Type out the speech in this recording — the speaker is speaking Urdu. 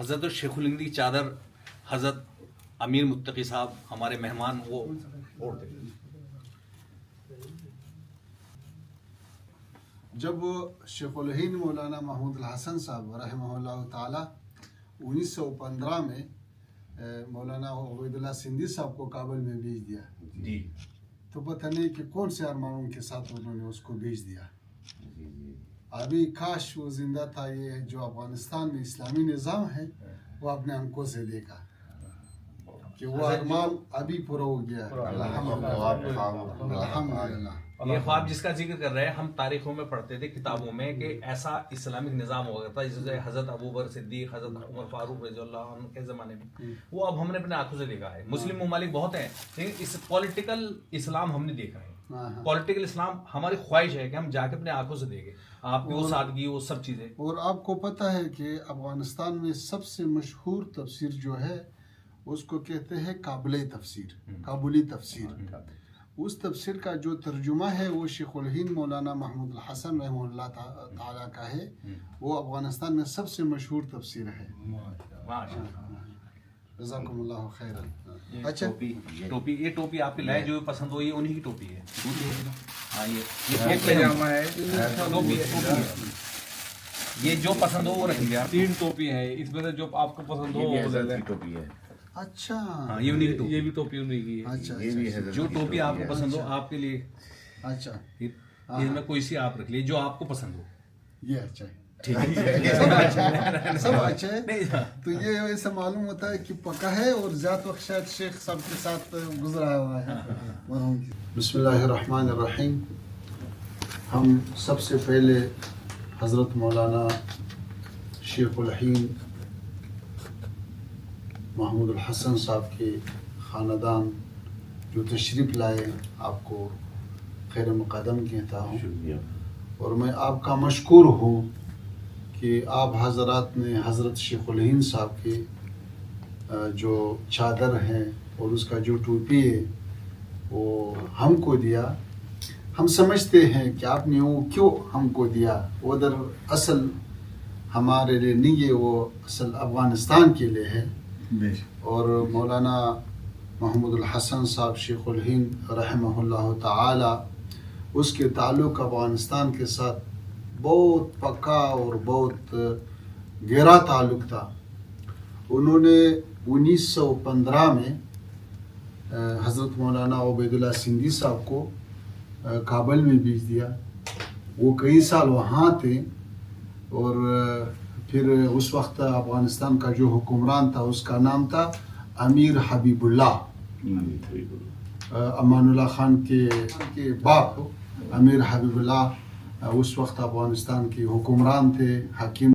حضرت شیخ الہند کی چادر حضرت امیر متقی صاحب ہمارے مہمان وہ اوڑھتے ہیں. جب شیخ الہند مولانا محمود الحسن صاحب رحمہ اللہ تعالی 1915 میں مولانا عبید اللہ سندھی صاحب کو کابل میں بھیج دیا جی تو پتہ نہیں کہ کون سے ارمانوں کے ساتھ انہوں نے اس کو بھیج دیا. ابھی کاش وہ زندہ تھا. یہ جو افغانستان میں اسلامی نظام ہے وہ اپنے آنکھوں سے دیکھا کہ وہ ارمان ابھی پورا ہو گیا. الحمدللہ. یہ خواب جس کا ذکر کر رہے ہیں ہم تاریخوں میں پڑھتے تھے کتابوں میں کہ ایسا اسلامک نظام ہو گیا تھا جسے حضرت ابوبکر صدیق حضرت عمر فاروق رضی اللہ عنہ کے زمانے میں وہ اب ہم نے اپنے آنکھوں سے دیکھا ہے. مسلم ممالک بہت ہیں لیکن اس پولیٹیکل اسلام ہم نے دیکھا ہے. پولیٹیکل اسلام ہماری خواہش ہے کہ ہم جا کے اپنے آنکھوں سے دیکھیں آپ کی وہ سادگی وہ سب چیزیں. اور آپ کو پتہ ہے کہ افغانستان میں سب سے مشہور تفسیر جو ہے اس کو کہتے ہیں کابلی تفسیر، کابلی تفسیر. اس تفسیر کا جو ترجمہ ہے وہ شیخ الہند مولانا محمود الحسن رحمہ اللہ تعالیٰ کا ہے. وہ افغانستان میں سب سے مشہور تفسیر ہے. جزاکم اللہ خیرا. اچھا ٹوپی یہ ٹوپی آپ کی لائے جو پسند ہوئی انہی کی ٹوپی ہے. ہاں یہ پاجامہ ہے، ٹوپی ہے. یہ جو پسند ہو وہ رکھ لیا. 3 ٹوپی ہے اس میں سے جو آپ کو پسند ہو وہ لے لیں. ٹوپی ہے. اچھا ہاں یہ انہی کی ٹوپی. یہ بھی ٹوپی انہی کی ہے. اچھا جو ٹوپی آپ کو پسند ہو آپ کے لیے اچھا اس میں کوئی سی آپ رکھ لیے جو آپ کو پسند ہو. یہ اچھا ہے. ٹھیک ہے سب اچھا ہے. تو یہ ایسا معلوم ہوتا ہے کہ پکا ہے اور زیادہ وقت شاید شیخ صاحب کے ساتھ گزرا ہوا ہے مرحوم. بسم اللہ الرحمن الرحیم. ہم سب سے پہلے حضرت مولانا شیخ الہند محمود الحسن صاحب کے خاندان جو تشریف لائے آپ کو خیر مقدم کہتا ہوں. اور میں آپ کا مشکور ہوں کہ آپ حضرات نے حضرت شیخ الہند صاحب کے جو چادر ہیں اور اس کا جو ٹوپی ہے وہ ہم کو دیا. ہم سمجھتے ہیں کہ آپ نے وہ کیوں ہم کو دیا. وہ در اصل ہمارے لیے نہیں ہے، وہ اصل افغانستان کے لیے ہے. اور مولانا محمود الحسن صاحب شیخ الہند رحمہ اللہ تعالی اس کے تعلق افغانستان کے ساتھ بہت پکا اور بہت گہرا تعلق تھا. انہوں نے 1915 میں حضرت مولانا عبید اللہ سندھی صاحب کو کابل میں بھیج دیا. وہ کئی سال وہاں تھے اور پھر اس وقت افغانستان کا جو حکمران تھا اس کا نام تھا امیر حبیب اللہ. امان اللہ خان کے باپ امیر حبیب اللہ اس وقت افغانستان کے حکمران تھے. حکیم